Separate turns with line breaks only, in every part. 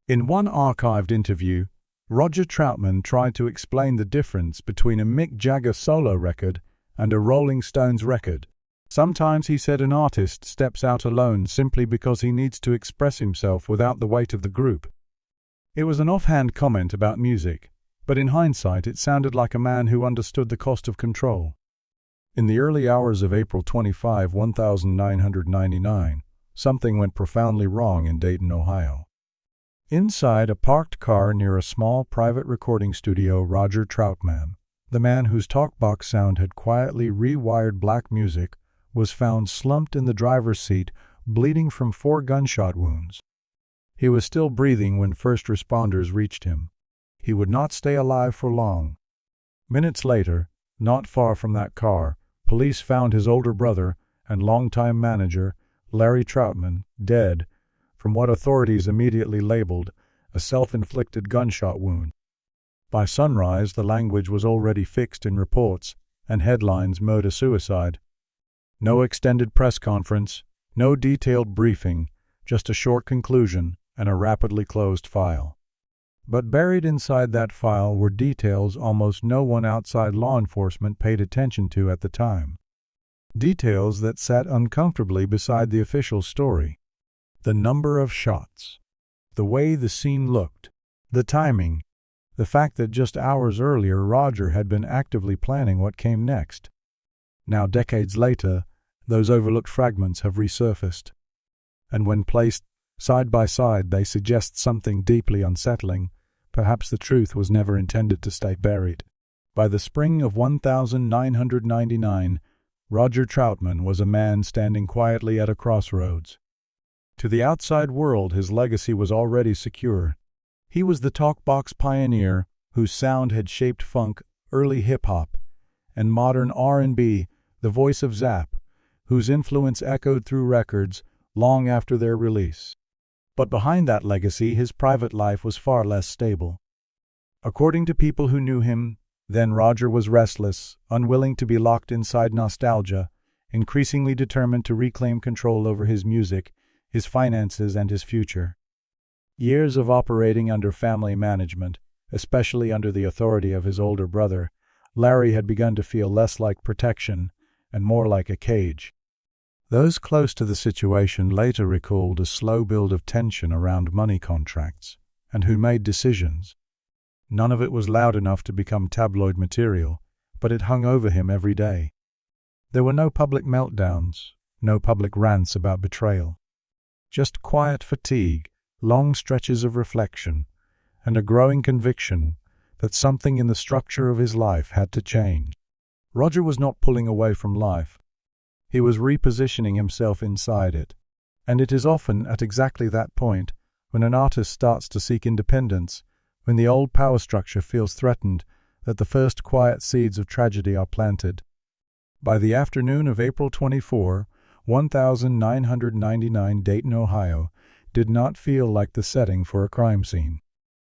In one archived interview, Roger Troutman tried to explain the difference between a Mick Jagger solo record and a Rolling Stones record. Sometimes, he said, an artist steps out alone simply because he needs to express himself without the weight of the group. It was an offhand comment about music, but in hindsight it sounded like a man who understood the cost of control. In the early hours of April 25, 1999, something went profoundly wrong in Dayton, Ohio. Inside a parked car near a small private recording studio, Roger Troutman, the man whose talkbox sound had quietly rewired black music, was found slumped in the driver's seat, bleeding from 4 gunshot wounds. He was still breathing when first responders reached him. He would not stay alive for long. Minutes later, not far from that car, police found his older brother and longtime manager, Larry Troutman, dead from what authorities immediately labeled a self-inflicted gunshot wound. By sunrise, the language was already fixed in reports and headlines: murder-suicide. No extended press conference, no detailed briefing, just a short conclusion and a rapidly closed file. But buried inside that file were details almost no one outside law enforcement paid attention to at the time. Details that sat uncomfortably beside the official story. The number of shots, the way the scene looked, the timing, the fact that just hours earlier Roger had been actively planning what came next. Now, decades later, those overlooked fragments have resurfaced. And when placed side by side, they suggest something deeply unsettling. Perhaps the truth was never intended to stay buried. By the spring of 1999, Roger Troutman was a man standing quietly at a crossroads. To the outside world, his legacy was already secure. He was the talkbox pioneer whose sound had shaped funk, early hip-hop, and modern R&B, the voice of Zapp, whose influence echoed through records long after their release. But behind that legacy, his private life was far less stable. According to people who knew him, then, Roger was restless, unwilling to be locked inside nostalgia, increasingly determined to reclaim control over his music, his finances, and his future. Years of operating under family management, especially under the authority of his older brother, Larry had begun to feel less like protection and more like a cage. Those close to the situation later recalled a slow build of tension around money contracts and who made decisions. None of it was loud enough to become tabloid material, but it hung over him every day. There were no public meltdowns, no public rants about betrayal. Just quiet fatigue, long stretches of reflection, and a growing conviction that something in the structure of his life had to change. Roger was not pulling away from life. He was repositioning himself inside it. And it is often at exactly that point, when an artist starts to seek independence, when the old power structure feels threatened, that the first quiet seeds of tragedy are planted. By the afternoon of April 24, 1999, Dayton, Ohio, did not feel like the setting for a crime scene.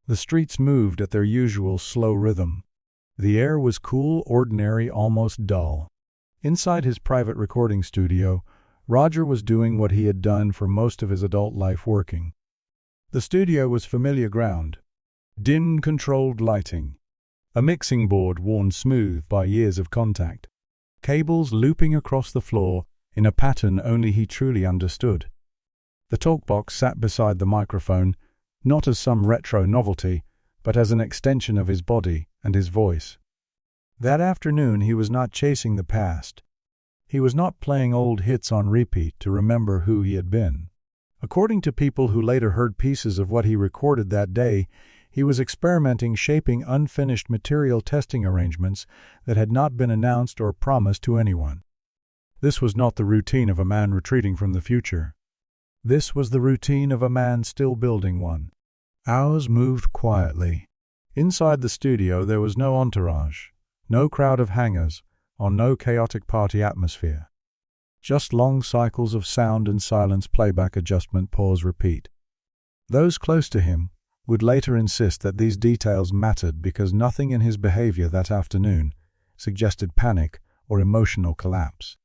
The streets moved at their usual slow rhythm. The air was cool, ordinary, almost dull. Inside his private recording studio, Roger was doing what he had done for most of his adult life: working. The studio was familiar ground. Dim, controlled lighting. A mixing board worn smooth by years of contact. Cables looping across the floor in a pattern only he truly understood. The talkbox sat beside the microphone, not as some retro novelty, but as an extension of his body and his voice. That afternoon he was not chasing the past. He was not playing old hits on repeat to remember who he had been. According to people who later heard pieces of what he recorded that day, he was experimenting, shaping unfinished material, testing arrangements that had not been announced or promised to anyone. This was not the routine of a man retreating from the future. This was the routine of a man still building one. Hours moved quietly. Inside the studio there was no entourage, no crowd of hangers, or no chaotic party atmosphere. Just long cycles of sound and silence, playback, adjustment, pause, repeat. Those close to him would later insist that these details mattered because nothing in his behavior that afternoon suggested panic or emotional collapse.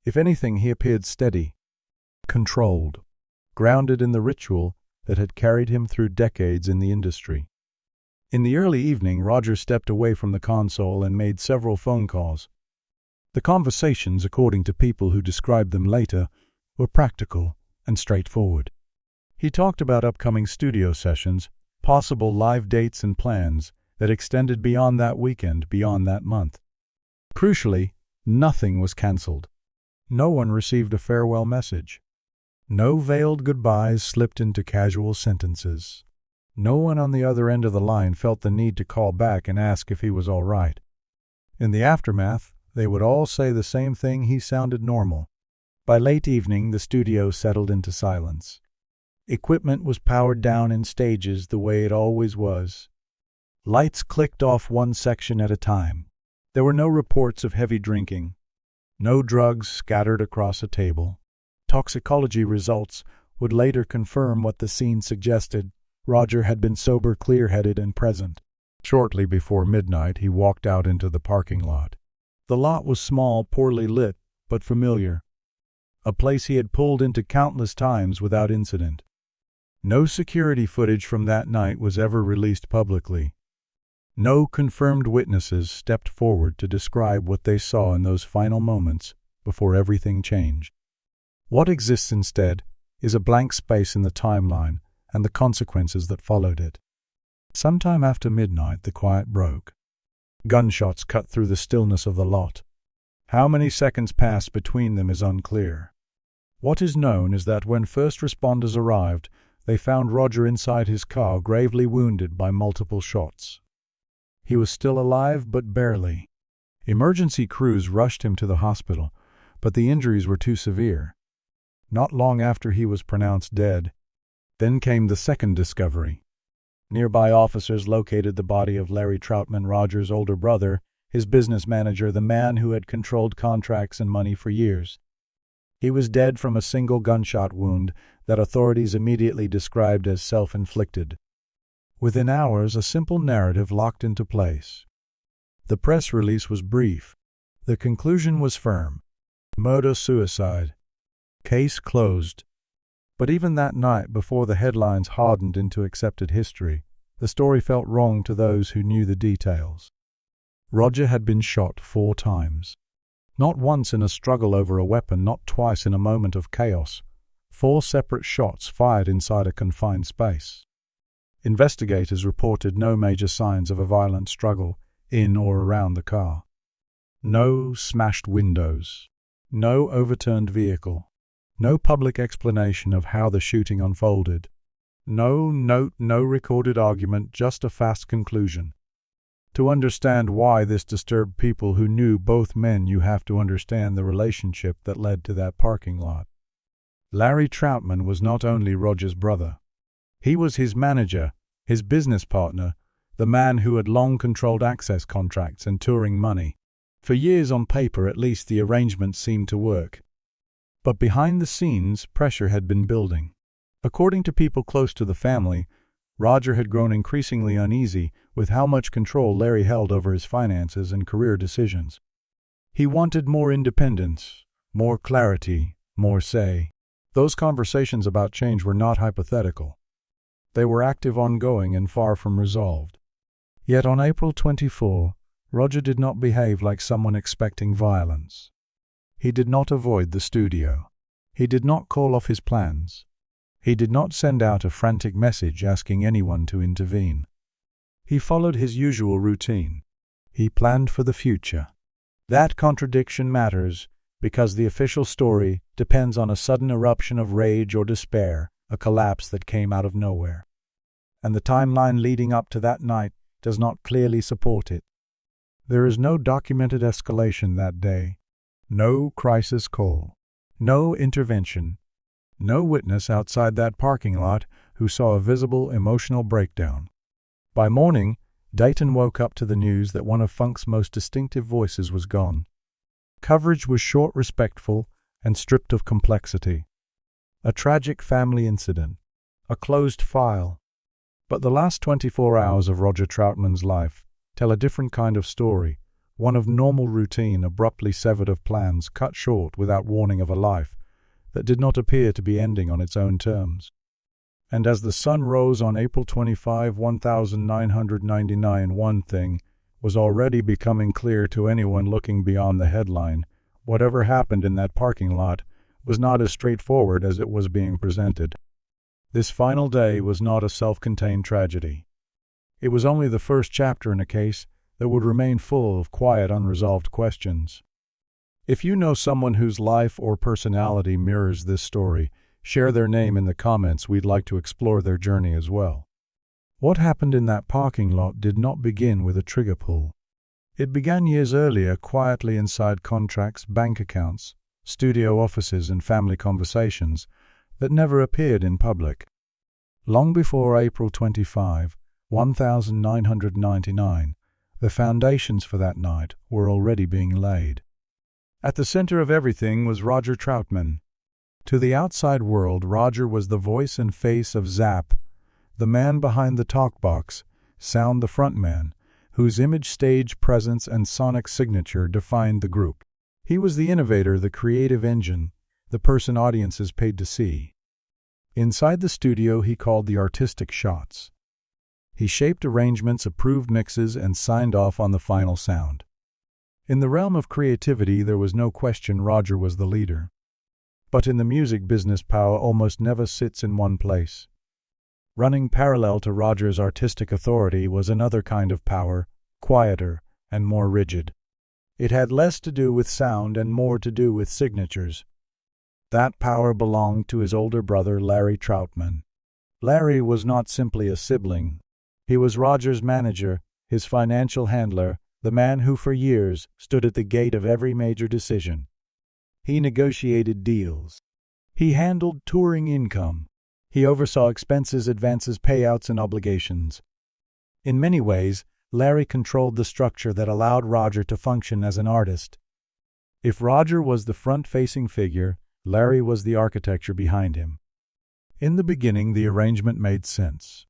If anything, he appeared steady, controlled, grounded in the ritual that had carried him through decades in the industry. In the early evening, Roger stepped away from the console and made several phone calls. The conversations, according to people who described them later, were practical and straightforward. He talked about upcoming studio sessions, possible live dates and plans that extended beyond that weekend, beyond that month. Crucially, nothing was cancelled. No one received a farewell message. No veiled goodbyes slipped into casual sentences. No one on the other end of the line felt the need to call back and ask if he was all right. In the aftermath, they would all say the same thing: he sounded normal. By late evening, the studio settled into silence. Equipment was powered down in stages the way it always was. Lights clicked off one section at a time. There were no reports of heavy drinking. No drugs scattered across a table. Toxicology results would later confirm what the scene suggested. Roger had been sober, clear-headed, and present. Shortly before midnight, he walked out into the parking lot. The lot was small, poorly lit, but familiar. A place he had pulled into countless times without incident. No security footage from that night was ever released publicly. No confirmed witnesses stepped forward to describe what they saw in those final moments before everything changed. What exists instead is a blank space in the timeline and the consequences that followed it. Sometime after midnight, the quiet broke. Gunshots cut through the stillness of the lot. How many seconds passed between them is unclear. What is known is that when first responders arrived, they found Roger inside his car, gravely wounded by multiple shots. He was still alive, but barely. Emergency crews rushed him to the hospital, but the injuries were too severe. Not long after he was pronounced dead, then came the second discovery. Nearby officers located the body of Larry Troutman, Roger's older brother, his business manager, the man who had controlled contracts and money for years. He was dead from a single gunshot wound that authorities immediately described as self-inflicted. Within hours, a simple narrative locked into place. The press release was brief. The conclusion was firm. Murder-suicide. Case closed. But even that night, before the headlines hardened into accepted history, the story felt wrong to those who knew the details. Roger had been shot 4 times. Not once in a struggle over a weapon, not twice in a moment of chaos. 4 separate shots fired inside a confined space. Investigators reported no major signs of a violent struggle in or around the car. No smashed windows. No overturned vehicle. No public explanation of how the shooting unfolded. No note, no recorded argument, just a fast conclusion. To understand why this disturbed people who knew both men, you have to understand the relationship that led to that parking lot. Larry Troutman was not only Roger's brother. He was his manager, his business partner, the man who had long controlled access contracts and touring money. For years, on paper at least, the arrangement seemed to work. But behind the scenes, pressure had been building. According to people close to the family, Roger had grown increasingly uneasy with how much control Larry held over his finances and career decisions. He wanted more independence, more clarity, more say. Those conversations about change were not hypothetical. They were active, ongoing, and far from resolved. Yet on April 24, Roger did not behave like someone expecting violence. He did not avoid the studio. He did not call off his plans. He did not send out a frantic message asking anyone to intervene. He followed his usual routine. He planned for the future. That contradiction matters because the official story depends on a sudden eruption of rage or despair, a collapse that came out of nowhere. And the timeline leading up to that night does not clearly support it. There is no documented escalation that day, no crisis call, no intervention, no witness outside that parking lot who saw a visible emotional breakdown. By morning, Dayton woke up to the news that one of funk's most distinctive voices was gone. Coverage was short, respectful, and stripped of complexity. A tragic family incident, a closed file. But the last 24 hours of Roger Troutman's life tell a different kind of story, one of normal routine abruptly severed of plans, cut short without warning of a life that did not appear to be ending on its own terms. And as the sun rose on April 25, 1999, one thing was already becoming clear to anyone looking beyond the headline. Whatever happened in that parking lot was not as straightforward as it was being presented. This final day was not a self-contained tragedy. It was only the first chapter in a case that would remain full of quiet, unresolved questions. If you know someone whose life or personality mirrors this story, share their name in the comments. We'd like to explore their journey as well. What happened in that parking lot did not begin with a trigger pull. It began years earlier, quietly inside contracts, bank accounts, studio offices, and family conversations that never appeared in public. Long before April 25, 1999, the foundations for that night were already being laid. At the center of everything was Roger Troutman. To the outside world, Roger was the voice and face of Zapp, the man behind the talkbox, Sound the frontman, whose image, stage presence, and sonic signature defined the group. He was the innovator, the creative engine, the person audiences paid to see. Inside the studio, he called the artistic shots. He shaped arrangements, approved mixes, and signed off on the final sound. In the realm of creativity, there was no question Roger was the leader. But in the music business, power almost never sits in one place. Running parallel to Roger's artistic authority was another kind of power, quieter and more rigid. It had less to do with sound and more to do with signatures. That power belonged to his older brother, Larry Troutman. Larry was not simply a sibling. He was Roger's manager, his financial handler, the man who for years stood at the gate of every major decision. He negotiated deals. He handled touring income. He oversaw expenses, advances, payouts, and obligations. In many ways, Larry controlled the structure that allowed Roger to function as an artist. If Roger was the front-facing figure, Larry was the architecture behind him. In the beginning, the arrangement made sense.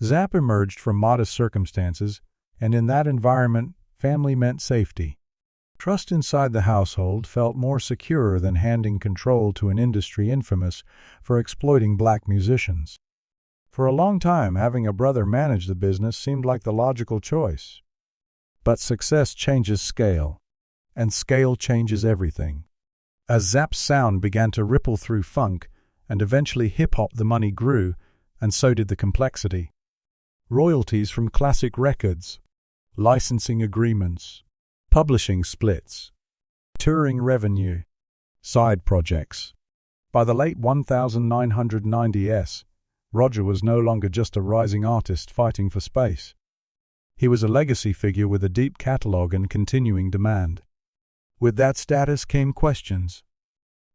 Zapp emerged from modest circumstances, and in that environment, family meant safety. Trust inside the household felt more secure than handing control to an industry infamous for exploiting black musicians. For a long time, having a brother manage the business seemed like the logical choice. But success changes scale, and scale changes everything. As Zapp's sound began to ripple through funk and eventually hip-hop, the money grew, and so did the complexity. Royalties from classic records, licensing agreements, publishing splits, touring revenue, side projects. By the late 1990s, Roger was no longer just a rising artist fighting for space. He was a legacy figure with a deep catalog and continuing demand. With that status came questions.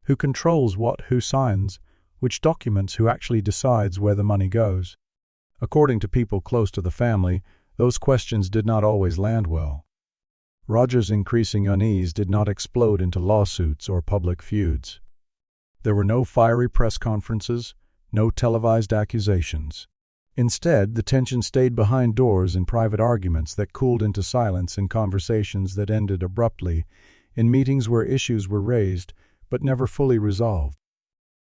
Who controls what, who signs, which documents, who actually decides where the money goes? According to people close to the family, those questions did not always land well. Roger's increasing unease did not explode into lawsuits or public feuds. There were no fiery press conferences, no televised accusations. Instead, the tension stayed behind doors in private arguments that cooled into silence, in conversations that ended abruptly, in meetings where issues were raised but never fully resolved.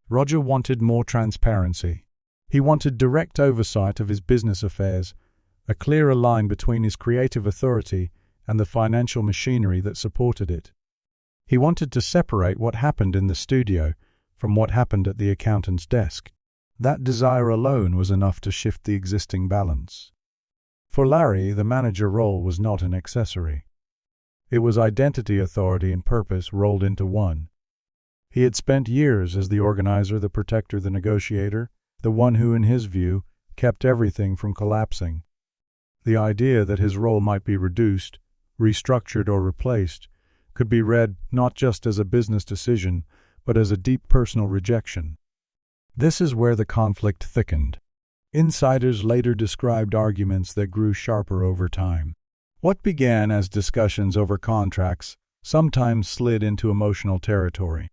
Roger wanted more transparency. He wanted direct oversight of his business affairs, a clearer line between his creative authority and the financial machinery that supported it. He wanted to separate what happened in the studio from what happened at the accountant's desk. That desire alone was enough to shift the existing balance. For Larry, the manager role was not an accessory. It was identity, authority, and purpose rolled into one. He had spent years as the organizer, the protector, the negotiator, the one who, in his view, kept everything from collapsing. The idea that his role might be reduced, restructured, or replaced could be read not just as a business decision, but as a deep personal rejection. This is where the conflict thickened. Insiders later described arguments that grew sharper over time. What began as discussions over contracts sometimes slid into emotional territory.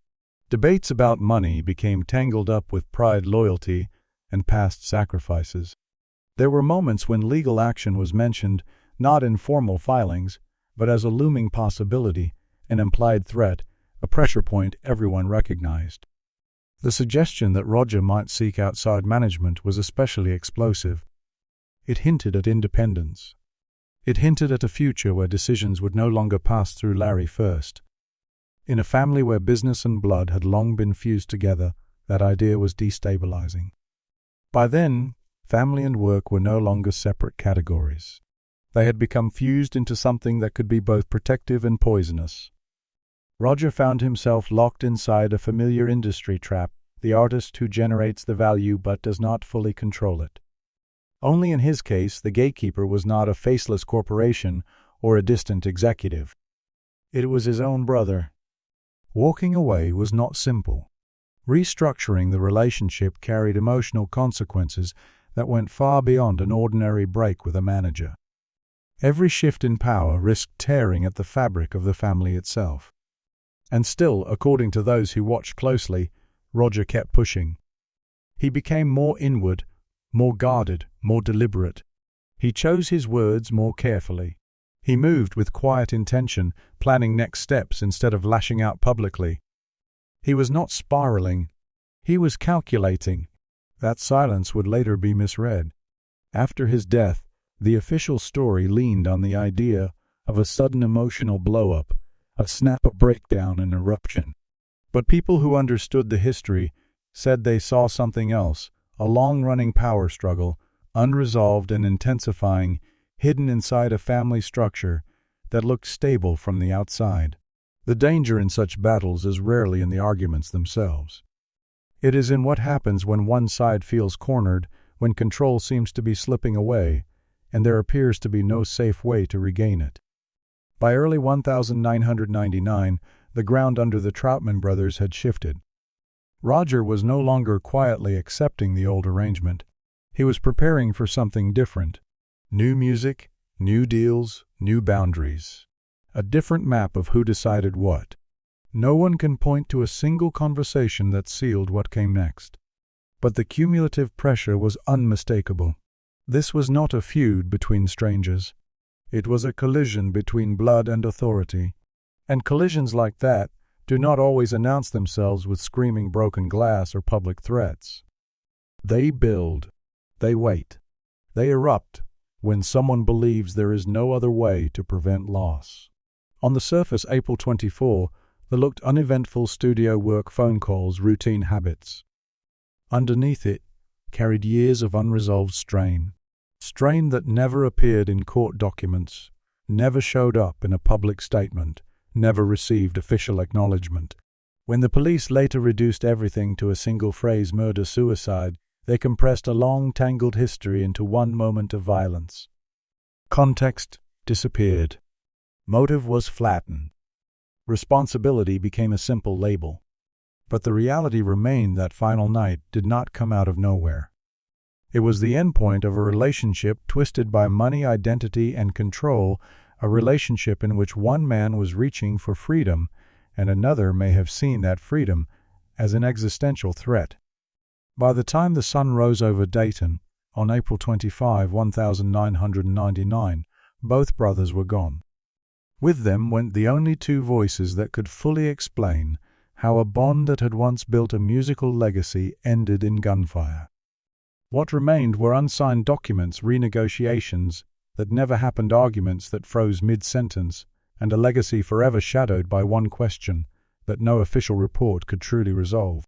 Debates about money became tangled up with pride, loyalty, and past sacrifices. There were moments when legal action was mentioned, not in formal filings, but as a looming possibility, an implied threat, a pressure point everyone recognized. The suggestion that Roger might seek outside management was especially explosive. It hinted at independence. It hinted at a future where decisions would no longer pass through Larry first. In a family where business and blood had long been fused together, that idea was destabilizing. By then, family and work were no longer separate categories. They had become fused into something that could be both protective and poisonous. Roger found himself locked inside a familiar industry trap, the artist who generates the value but does not fully control it. Only in his case, the gatekeeper was not a faceless corporation or a distant executive. It was his own brother. Walking away was not simple. Restructuring the relationship carried emotional consequences that went far beyond an ordinary break with a manager. Every shift in power risked tearing at the fabric of the family itself. And still, according to those who watched closely, Roger kept pushing. He became more inward, more guarded, more deliberate. He chose his words more carefully. He moved with quiet intention, planning next steps instead of lashing out publicly. He was not spiraling. He was calculating. That silence would later be misread. After his death, the official story leaned on the idea of a sudden emotional blow-up, a snap, a breakdown, an eruption. But people who understood the history said they saw something else, a long-running power struggle, unresolved and intensifying, hidden inside a family structure that looked stable from the outside. The danger in such battles is rarely in the arguments themselves. It is in what happens when one side feels cornered, when control seems to be slipping away, and there appears to be no safe way to regain it. By early 1999, the ground under the Troutman brothers had shifted. Roger was no longer quietly accepting the old arrangement. He was preparing for something different. New music, new deals, new boundaries. A different map of who decided what. No one can point to a single conversation that sealed what came next. But the cumulative pressure was unmistakable. This was not a feud between strangers. It was a collision between blood and authority. And collisions like that do not always announce themselves with screaming broken glass or public threats. They build. They wait. They erupt when someone believes there is no other way to prevent loss. On the surface, April 24, there looked uneventful studio work, phone calls, routine habits. Underneath it carried years of unresolved strain. Strain that never appeared in court documents, never showed up in a public statement, never received official acknowledgement. When the police later reduced everything to a single phrase, murder-suicide, they compressed a long, tangled history into one moment of violence. Context disappeared. Motive was flattened. Responsibility became a simple label. But the reality remained that final night did not come out of nowhere. It was the endpoint of a relationship twisted by money, identity, and control, a relationship in which one man was reaching for freedom and another may have seen that freedom as an existential threat. By the time the sun rose over Dayton, on April 25, 1999, both brothers were gone. With them went the only two voices that could fully explain how a bond that had once built a musical legacy ended in gunfire. What remained were unsigned documents, renegotiations that never happened, arguments that froze mid-sentence, and a legacy forever shadowed by one question that no official report could truly resolve.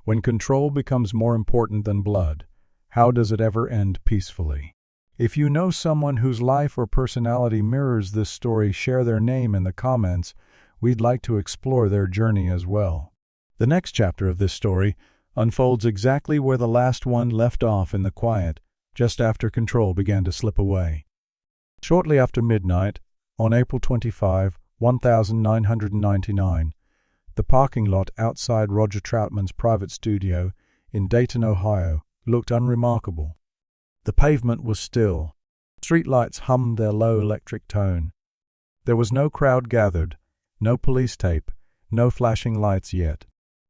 When control becomes more important than blood, how does it ever end peacefully? If you know someone whose life or personality mirrors this story, share their name in the comments. We'd like to explore their journey as well. The next chapter of this story unfolds exactly where the last one left off, in the quiet, just after control began to slip away. Shortly after midnight, on April 25, 1999, the parking lot outside Roger Troutman's private studio in Dayton, Ohio, looked unremarkable. The pavement was still. Streetlights hummed their low electric tone. There was no crowd gathered, no police tape, no flashing lights yet.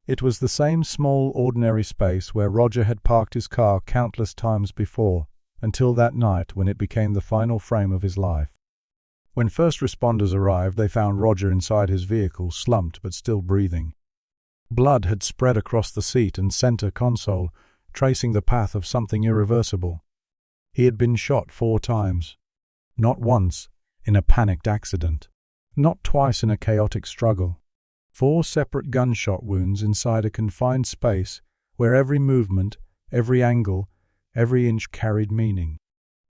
It was the same small, ordinary space where Roger had parked his car countless times before, until that night when it became the final frame of his life. When first responders arrived, they found Roger inside his vehicle, slumped but still breathing. Blood had spread across the seat and center console, tracing the path of something irreversible. He had been shot 4 times. Not once in a panicked accident. Not twice in a chaotic struggle. 4 separate gunshot wounds inside a confined space where every movement, every angle, every inch carried meaning.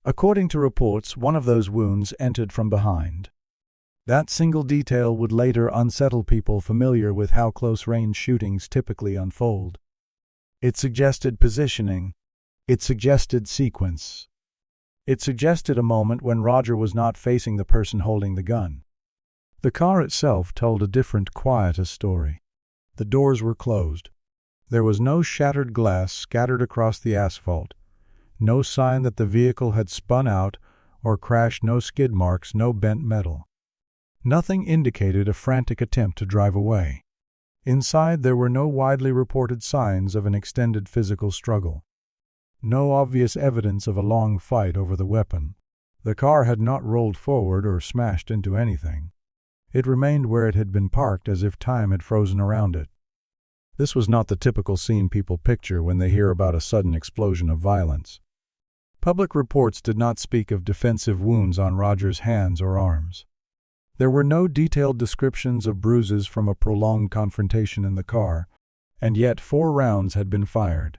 According to reports, one of those wounds entered from behind. That single detail would later unsettle people familiar with how close-range shootings typically unfold. It suggested positioning. It suggested sequence. It suggested a moment when Roger was not facing the person holding the gun. The car itself told a different, quieter story. The doors were closed. There was no shattered glass scattered across the asphalt, no sign that the vehicle had spun out or crashed, no skid marks, no bent metal. Nothing indicated a frantic attempt to drive away. Inside, there were no widely reported signs of an extended physical struggle. No obvious evidence of a long fight over the weapon. The car had not rolled forward or smashed into anything. It remained where it had been parked as if time had frozen around it. This was not the typical scene people picture when they hear about a sudden explosion of violence. Public reports did not speak of defensive wounds on Roger's hands or arms. There were no detailed descriptions of bruises from a prolonged confrontation in the car, and yet 4 rounds had been fired.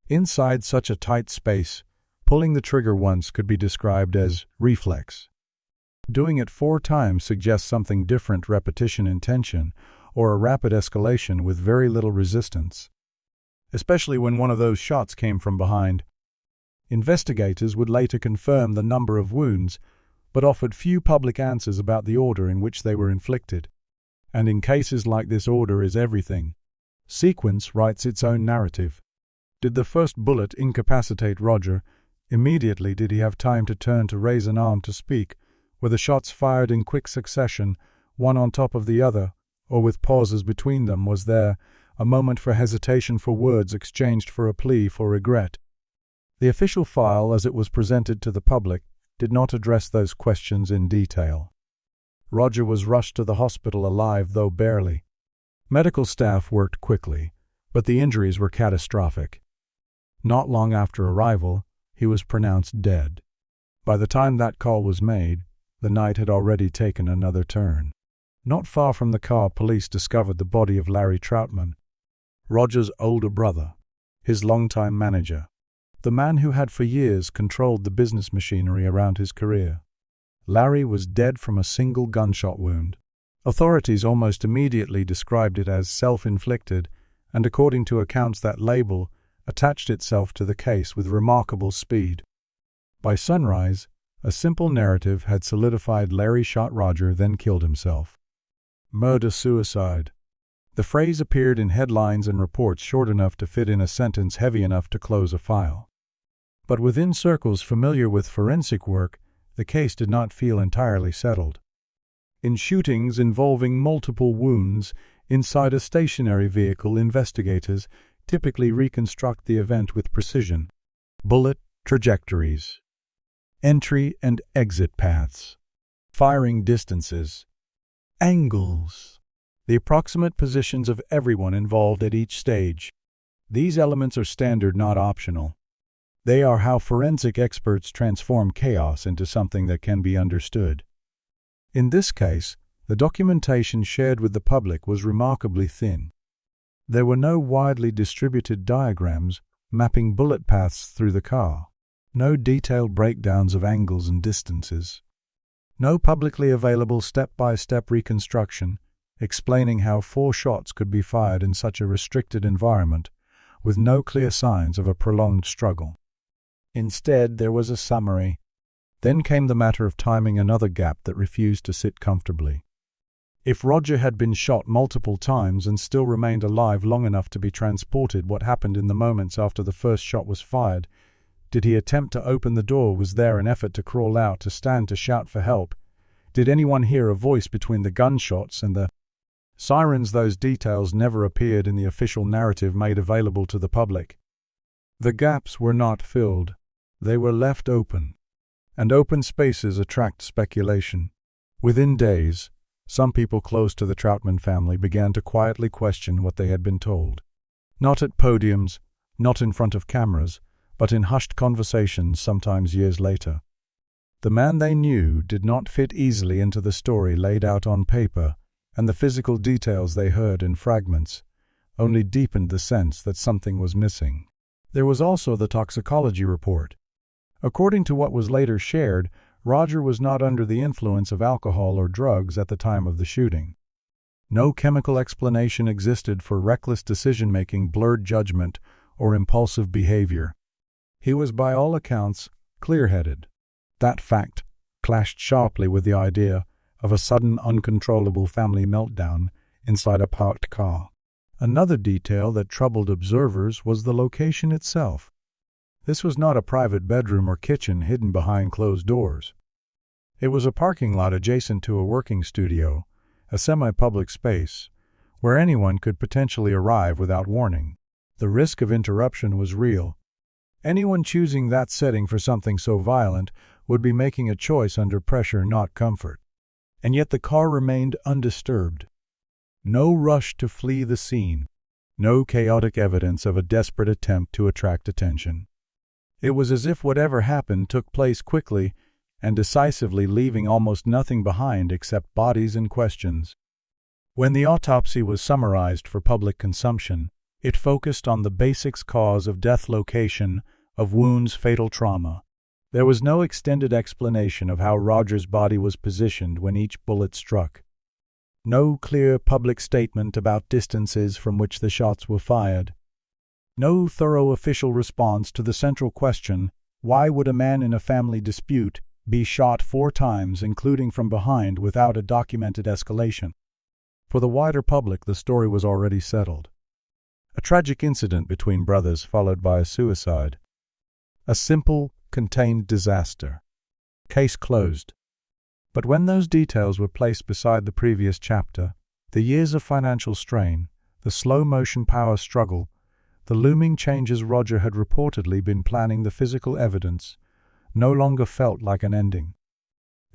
Inside such a tight space, pulling the trigger once could be described as reflex. Doing it 4 times suggests something different: repetition in tension, or a rapid escalation with very little resistance. Especially when one of those shots came from behind. Investigators would later confirm the number of wounds, but offered few public answers about the order in which they were inflicted. And in cases like this, order is everything. Sequence writes its own narrative. Did the first bullet incapacitate Roger? Immediately did he have time to turn, to raise an arm, to speak? Were the shots fired in quick succession, one on top of the other, or with pauses between them? Was there a moment for hesitation, for words exchanged, for a plea, for regret? The official file, as it was presented to the public, did not address those questions in detail. Roger was rushed to the hospital alive, though barely. Medical staff worked quickly, but the injuries were catastrophic. Not long after arrival, he was pronounced dead. By the time that call was made, the night had already taken another turn. Not far from the car, police discovered the body of Larry Troutman, Roger's older brother, his longtime manager, the man who had for years controlled the business machinery around his career. Larry was dead from a single gunshot wound. Authorities almost immediately described it as self-inflicted, and according to accounts, that label attached itself to the case with remarkable speed. By sunrise, a simple narrative had solidified: Larry shot Roger, then killed himself. Murder-suicide. The phrase appeared in headlines and reports short enough to fit in a sentence heavy enough to close a file. But within circles familiar with forensic work, the case did not feel entirely settled. In shootings involving multiple wounds inside a stationary vehicle, investigators typically reconstruct the event with precision. Bullet trajectories, entry and exit paths, firing distances, angles, the approximate positions of everyone involved at each stage. These elements are standard, not optional. They are how forensic experts transform chaos into something that can be understood. In this case, the documentation shared with the public was remarkably thin. There were no widely distributed diagrams mapping bullet paths through the car, no detailed breakdowns of angles and distances, no publicly available step-by-step reconstruction explaining how 4 shots could be fired in such a restricted environment with no clear signs of a prolonged struggle. Instead, there was a summary. Then came the matter of timing, another gap that refused to sit comfortably. If Roger had been shot multiple times and still remained alive long enough to be transported, what happened in the moments after the first shot was fired? Did he attempt to open the door? Was there an effort to crawl out, to stand, to shout for help? Did anyone hear a voice between the gunshots and the sirens? Those details never appeared in the official narrative made available to the public. The gaps were not filled. They were left open. And open spaces attract speculation. Within days, Some people close to the Troutman family began to quietly question what they had been told. Not at podiums, not in front of cameras, but in hushed conversations sometimes years later. The man they knew did not fit easily into the story laid out on paper, and the physical details they heard in fragments only deepened the sense that something was missing. There was also the toxicology report. According to what was later shared, Roger was not under the influence of alcohol or drugs at the time of the shooting. No chemical explanation existed for reckless decision-making, blurred judgment, or impulsive behavior. He was by all accounts clear-headed. That fact clashed sharply with the idea of a sudden, uncontrollable family meltdown inside a parked car. Another detail that troubled observers was the location itself. This was not a private bedroom or kitchen hidden behind closed doors. It was a parking lot adjacent to a working studio, a semi-public space, where anyone could potentially arrive without warning. The risk of interruption was real. Anyone choosing that setting for something so violent would be making a choice under pressure, not comfort. And yet the car remained undisturbed. No rush to flee the scene. No chaotic evidence of a desperate attempt to attract attention. It was as if whatever happened took place quickly and decisively, leaving almost nothing behind except bodies and questions. When the autopsy was summarized for public consumption, it focused on the basics: cause of death, location of wounds, fatal trauma. There was no extended explanation of how Roger's body was positioned when each bullet struck. No clear public statement about distances from which the shots were fired. No thorough official response to the central question: why would a man in a family dispute be shot 4 times, including from behind, without a documented escalation? For the wider public, the story was already settled. A tragic incident between brothers followed by a suicide. A simple, contained disaster. Case closed. But when those details were placed beside the previous chapter, the years of financial strain, the slow-motion power struggle, the looming changes Roger had reportedly been planning, the physical evidence, no longer felt like an ending.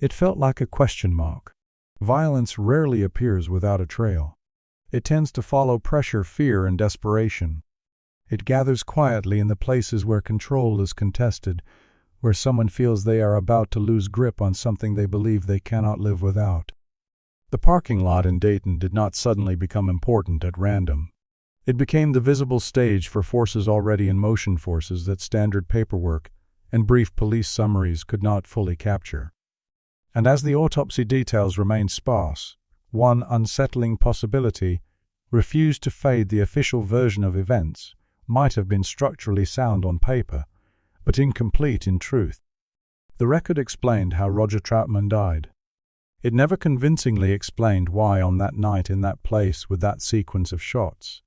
It felt like a question mark. Violence rarely appears without a trail. It tends to follow pressure, fear, and desperation. It gathers quietly in the places where control is contested, where someone feels they are about to lose grip on something they believe they cannot live without. The parking lot in Dayton did not suddenly become important at random. It became the visible stage for forces already in motion, forces that standard paperwork and brief police summaries could not fully capture. And as the autopsy details remained sparse, one unsettling possibility refused to fade: the official version of events might have been structurally sound on paper, but incomplete in truth. The record explained how Roger Troutman died. It never convincingly explained why on that night, in that place, with that sequence of shots.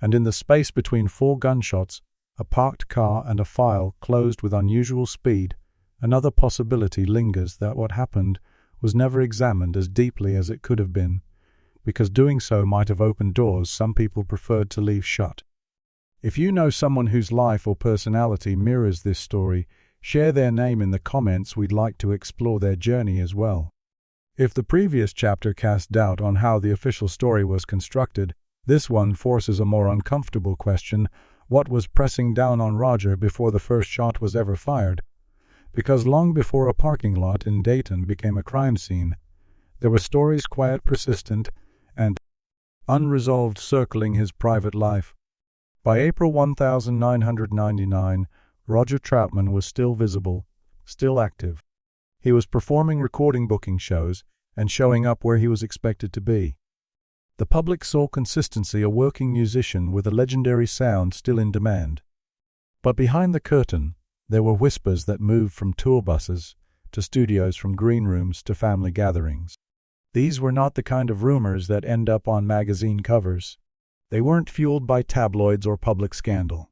And in the space between 4 gunshots, a parked car, and a file closed with unusual speed, another possibility lingers: that what happened was never examined as deeply as it could have been, because doing so might have opened doors some people preferred to leave shut. If you know someone whose life or personality mirrors this story, share their name in the comments. We'd like to explore their journey as well. If the previous chapter cast doubt on how the official story was constructed, this one forces a more uncomfortable question: what was pressing down on Roger before the first shot was ever fired? Because long before a parking lot in Dayton became a crime scene, there were stories, quiet, persistent, and unresolved, circling his private life. By April 1999, Roger Troutman was still visible, still active. He was performing recording booking shows and showing up where he was expected to be. The public saw consistency: a working musician with a legendary sound still in demand. But behind the curtain, there were whispers that moved from tour buses to studios, from green rooms to family gatherings. These were not the kind of rumors that end up on magazine covers. They weren't fueled by tabloids or public scandal.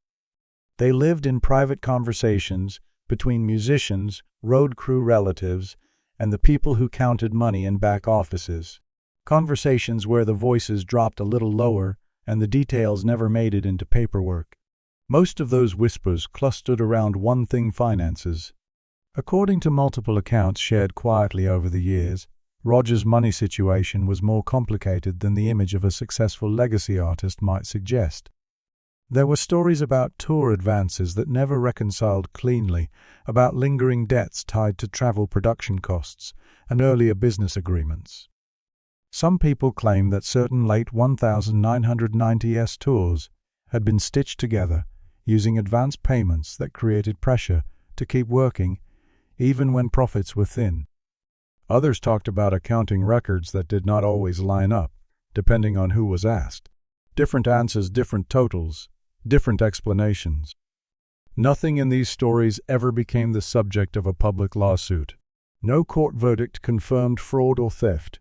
They lived in private conversations between musicians, road crew, relatives, and the people who counted money in back offices. Conversations where the voices dropped a little lower and the details never made it into paperwork. Most of those whispers clustered around one thing: finances. According to multiple accounts shared quietly over the years, Roger's money situation was more complicated than the image of a successful legacy artist might suggest. There were stories about tour advances that never reconciled cleanly, about lingering debts tied to travel production costs and earlier business agreements. Some people claim that certain late 1990s tours had been stitched together using advance payments that created pressure to keep working, even when profits were thin. Others talked about accounting records that did not always line up, depending on who was asked. Different answers, different totals, different explanations. Nothing in these stories ever became the subject of a public lawsuit. No court verdict confirmed fraud or theft.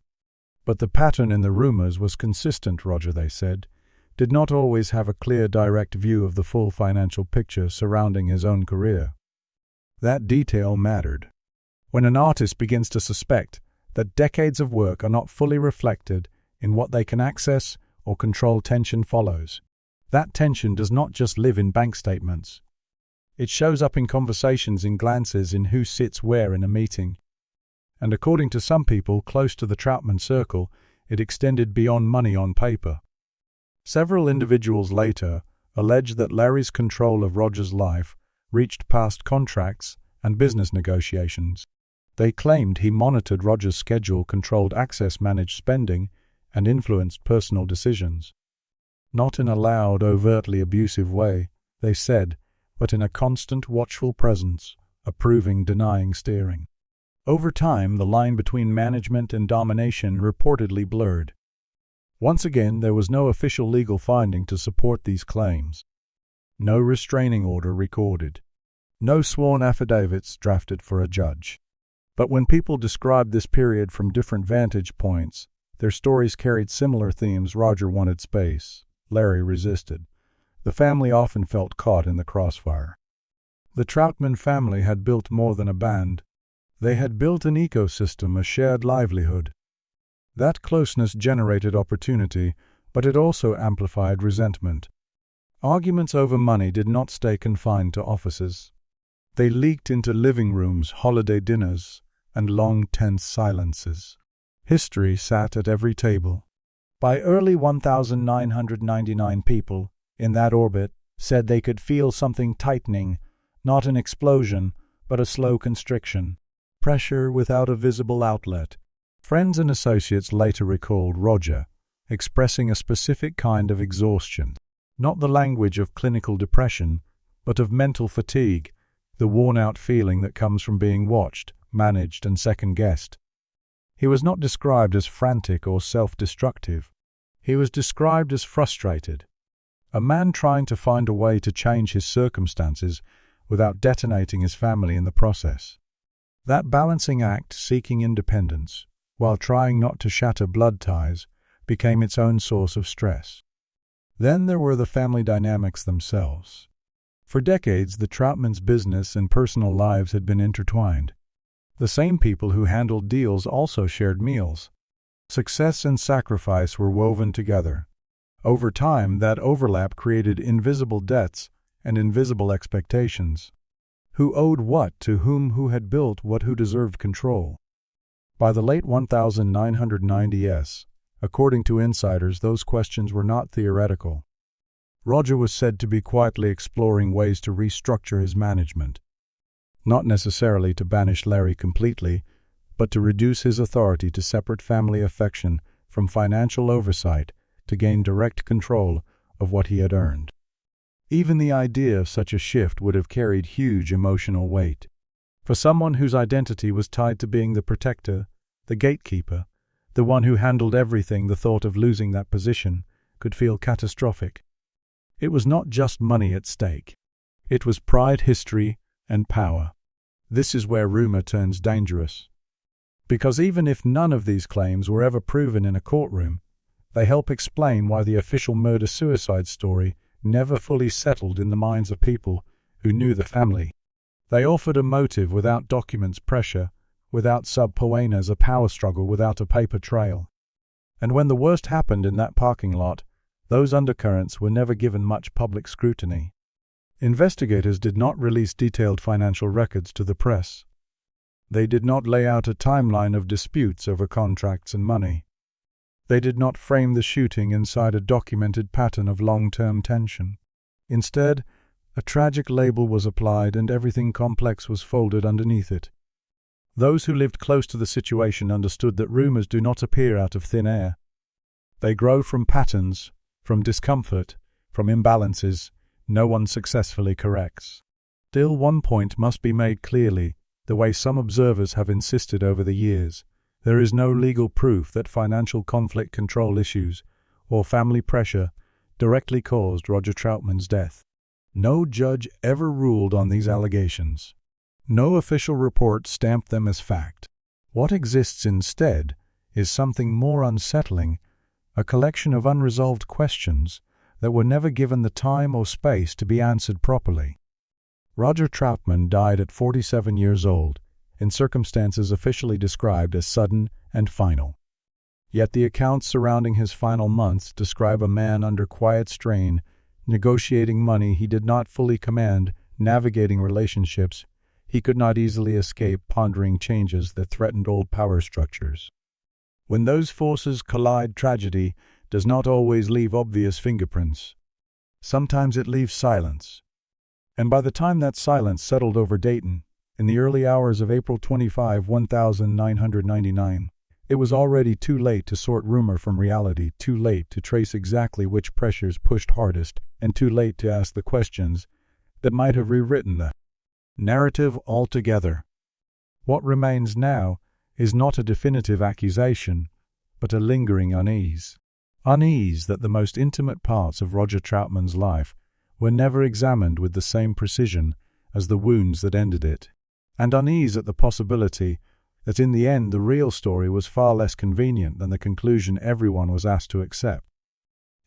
But the pattern in the rumors was consistent, Roger, they said, did not always have a clear, direct view of the full financial picture surrounding his own career. That detail mattered. When an artist begins to suspect that decades of work are not fully reflected in what they can access or control, tension follows. That tension does not just live in bank statements. It shows up in conversations, in glances, in who sits where in a meeting. And according to some people close to the Troutman circle, it extended beyond money on paper. Several individuals later alleged that Larry's control of Roger's life reached past contracts and business negotiations. They claimed he monitored Roger's schedule, controlled access, managed spending, and influenced personal decisions. Not in a loud, overtly abusive way, they said, but in a constant, watchful presence, approving, denying, steering. Over time, the line between management and domination reportedly blurred. Once again, there was no official legal finding to support these claims. No restraining order recorded. No sworn affidavits drafted for a judge. But when people described this period from different vantage points, their stories carried similar themes. Roger wanted space. Larry resisted. The family often felt caught in the crossfire. The Troutman family had built more than a band. They had built an ecosystem, a shared livelihood. That closeness generated opportunity, but it also amplified resentment. Arguments over money did not stay confined to offices. They leaked into living rooms, holiday dinners, and long, tense silences. History sat at every table. By early 1999, people in that orbit said they could feel something tightening, not an explosion, but a slow constriction. Pressure without a visible outlet. Friends and associates later recalled Roger expressing a specific kind of exhaustion, not the language of clinical depression, but of mental fatigue, the worn-out feeling that comes from being watched, managed, and second-guessed. He was not described as frantic or self-destructive. He was described as frustrated, a man trying to find a way to change his circumstances without detonating his family in the process. That balancing act, seeking independence, while trying not to shatter blood ties, became its own source of stress. Then there were the family dynamics themselves. For decades, the Troutmans' business and personal lives had been intertwined. The same people who handled deals also shared meals. Success and sacrifice were woven together. Over time, that overlap created invisible debts and invisible expectations. Who owed what to whom, who had built what, who deserved control. By the late 1990s, according to insiders, those questions were not theoretical. Roger was said to be quietly exploring ways to restructure his management. Not necessarily to banish Larry completely, but to reduce his authority, to separate family affection from financial oversight, to gain direct control of what he had earned. Even the idea of such a shift would have carried huge emotional weight. For someone whose identity was tied to being the protector, the gatekeeper, the one who handled everything, the thought of losing that position could feel catastrophic. It was not just money at stake. It was pride, history, and power. This is where rumor turns dangerous. Because even if none of these claims were ever proven in a courtroom, they help explain why the official murder-suicide story never fully settled in the minds of people who knew the family. They offered a motive without documents, pressure without subpoenas, a power struggle without a paper trail. And when the worst happened in that parking lot, those undercurrents were never given much public scrutiny. Investigators did not release detailed financial records to the press. They did not lay out a timeline of disputes over contracts and money. They did not frame the shooting inside a documented pattern of long-term tension. Instead, a tragic label was applied and everything complex was folded underneath it. Those who lived close to the situation understood that rumors do not appear out of thin air. They grow from patterns, from discomfort, from imbalances no one successfully corrects. Still, one point must be made clearly, the way some observers have insisted over the years. There is no legal proof that financial conflict control issues or family pressure directly caused Roger Troutman's death. No judge ever ruled on these allegations. No official report stamped them as fact. What exists instead is something more unsettling, a collection of unresolved questions that were never given the time or space to be answered properly. Roger Troutman died at 47 years old, in circumstances officially described as sudden and final. Yet the accounts surrounding his final months describe a man under quiet strain, negotiating money he did not fully command, navigating relationships he could not easily escape, pondering changes that threatened old power structures. When those forces collide, tragedy does not always leave obvious fingerprints. Sometimes it leaves silence. And by the time that silence settled over Dayton, in the early hours of April 25, 1999, it was already too late to sort rumor from reality, too late to trace exactly which pressures pushed hardest, and too late to ask the questions that might have rewritten the narrative altogether. What remains now is not a definitive accusation, but a lingering unease. Unease that the most intimate parts of Roger Troutman's life were never examined with the same precision as the wounds that ended it, and unease at the possibility that in the end the real story was far less convenient than the conclusion everyone was asked to accept.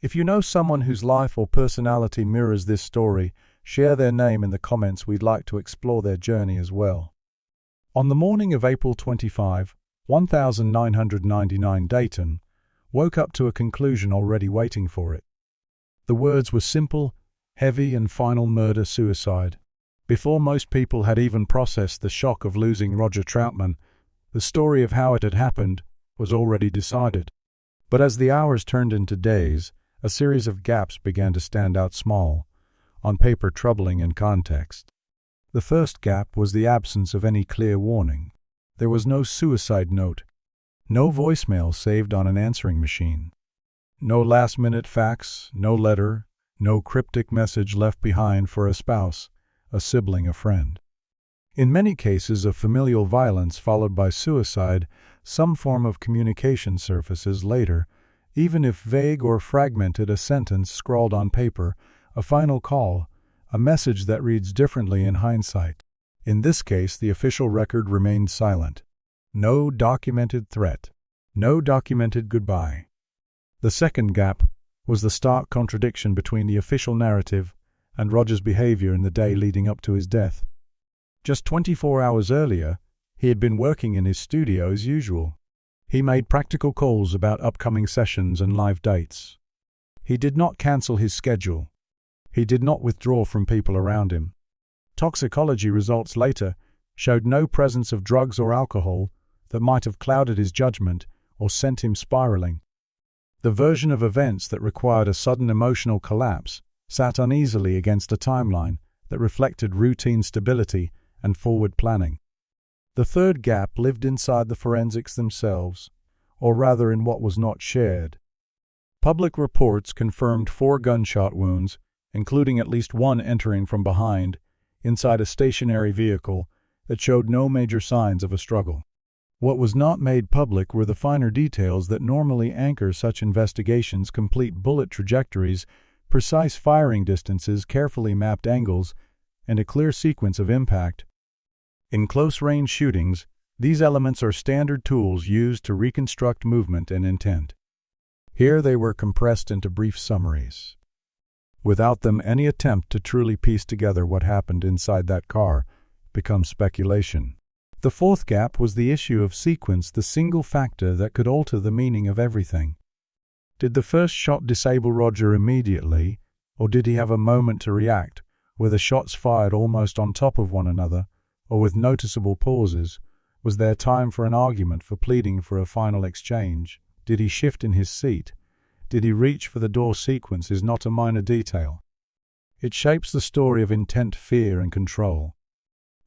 If you know someone whose life or personality mirrors this story, share their name in the comments. We'd like to explore their journey as well. On the morning of April 25, 1999, Dayton woke up to a conclusion already waiting for it. The words were simple, heavy, and final: murder-suicide. Before most people had even processed the shock of losing Roger Troutman, the story of how it had happened was already decided. But as the hours turned into days, a series of gaps began to stand out, small, on paper, troubling in context. The first gap was the absence of any clear warning. There was no suicide note, no voicemail saved on an answering machine, no last-minute fax, no letter, no cryptic message left behind for a spouse, a sibling, a friend. In many cases of familial violence followed by suicide, some form of communication surfaces later, even if vague or fragmented: a sentence scrawled on paper, a final call, a message that reads differently in hindsight. In this case, the official record remained silent. No documented threat, no documented goodbye. The second gap was the stark contradiction between the official narrative and Roger's behavior in the day leading up to his death. Just 24 hours earlier, he had been working in his studio as usual. He made practical calls about upcoming sessions and live dates. He did not cancel his schedule. He did not withdraw from people around him. Toxicology results later showed no presence of drugs or alcohol that might have clouded his judgment or sent him spiraling. The version of events that required a sudden emotional collapse sat uneasily against a timeline that reflected routine stability and forward planning. The third gap lived inside the forensics themselves, or rather in what was not shared. Public reports confirmed 4 gunshot wounds, including at least one entering from behind, inside a stationary vehicle that showed no major signs of a struggle. What was not made public were the finer details that normally anchor such investigations: complete bullet trajectories, precise firing distances, carefully mapped angles, and a clear sequence of impact. In close-range shootings, these elements are standard tools used to reconstruct movement and intent. Here they were compressed into brief summaries. Without them, any attempt to truly piece together what happened inside that car becomes speculation. The fourth gap was the issue of sequence, the single factor that could alter the meaning of everything. Did the first shot disable Roger immediately, or did he have a moment to react, with the shots fired almost on top of one another, or with noticeable pauses, Was there time for an argument, for pleading for a final exchange? Did he shift in his seat? Did he reach for the door? Sequence is not a minor detail. It shapes the story of intent, fear, and control.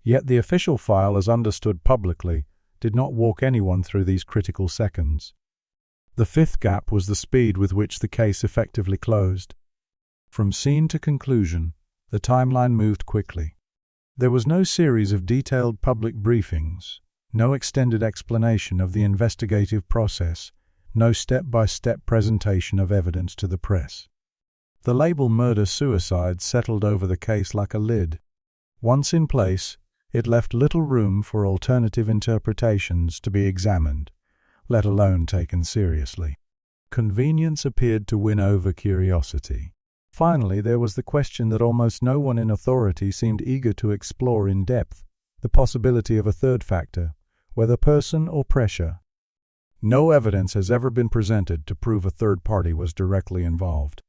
Yet the official file, as understood publicly, did not walk anyone through these critical seconds. The fifth gap was the speed with which the case effectively closed. From scene to conclusion, the timeline moved quickly. There was no series of detailed public briefings, no extended explanation of the investigative process, no step-by-step presentation of evidence to the press. The label murder-suicide settled over the case like a lid. Once in place, it left little room for alternative interpretations to be examined, let alone taken seriously. Convenience appeared to win over curiosity. Finally, there was the question that almost no one in authority seemed eager to explore in depth, the possibility of a third factor, whether person or pressure. No evidence has ever been presented to prove a third party was directly involved.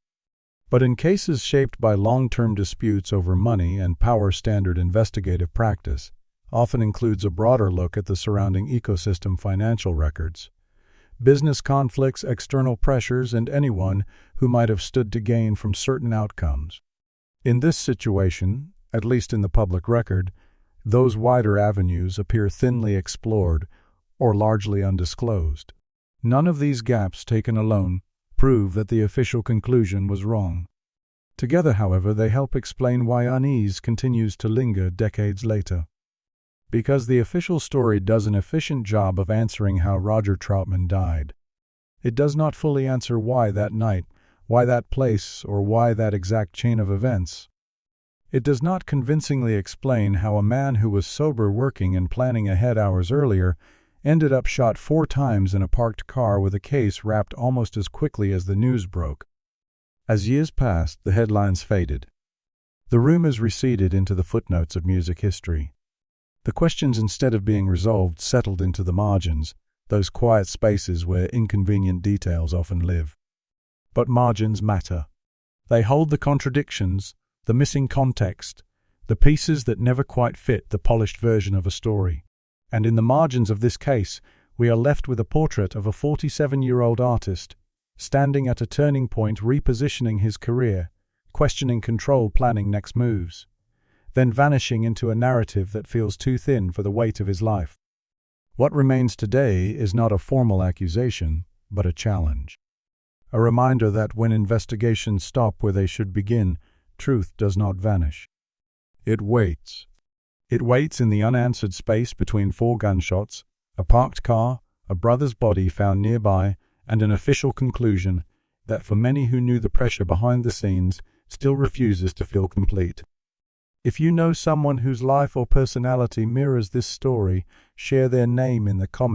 But in cases shaped by long-term disputes over money and power, standard investigative practice often includes a broader look at the surrounding ecosystem, financial records, business conflicts, external pressures, and anyone who might have stood to gain from certain outcomes. In this situation, at least in the public record, those wider avenues appear thinly explored or largely undisclosed. None of these gaps taken alone prove that the official conclusion was wrong. Together, however, they help explain why unease continues to linger decades later. Because the official story does an efficient job of answering how Roger Troutman died, it does not fully answer why that night, why that place, or why that exact chain of events. It does not convincingly explain how a man who was sober, working and planning ahead hours earlier, ended up shot 4 times in a parked car with a case wrapped almost as quickly as the news broke. As years passed, the headlines faded. The rumors receded into the footnotes of music history. The questions, instead of being resolved, settled into the margins, those quiet spaces where inconvenient details often live. But margins matter. They hold the contradictions, the missing context, the pieces that never quite fit the polished version of a story. And in the margins of this case, we are left with a portrait of a 47-year-old artist, standing at a turning point, repositioning his career, questioning control, planning next moves, then vanishing into a narrative that feels too thin for the weight of his life. What remains today is not a formal accusation, but a challenge. A reminder that when investigations stop where they should begin, truth does not vanish. It waits. It waits in the unanswered space between 4 gunshots, a parked car, a brother's body found nearby, and an official conclusion that, for many who knew the pressure behind the scenes, still refuses to feel complete. If you know someone whose life or personality mirrors this story, share their name in the comments.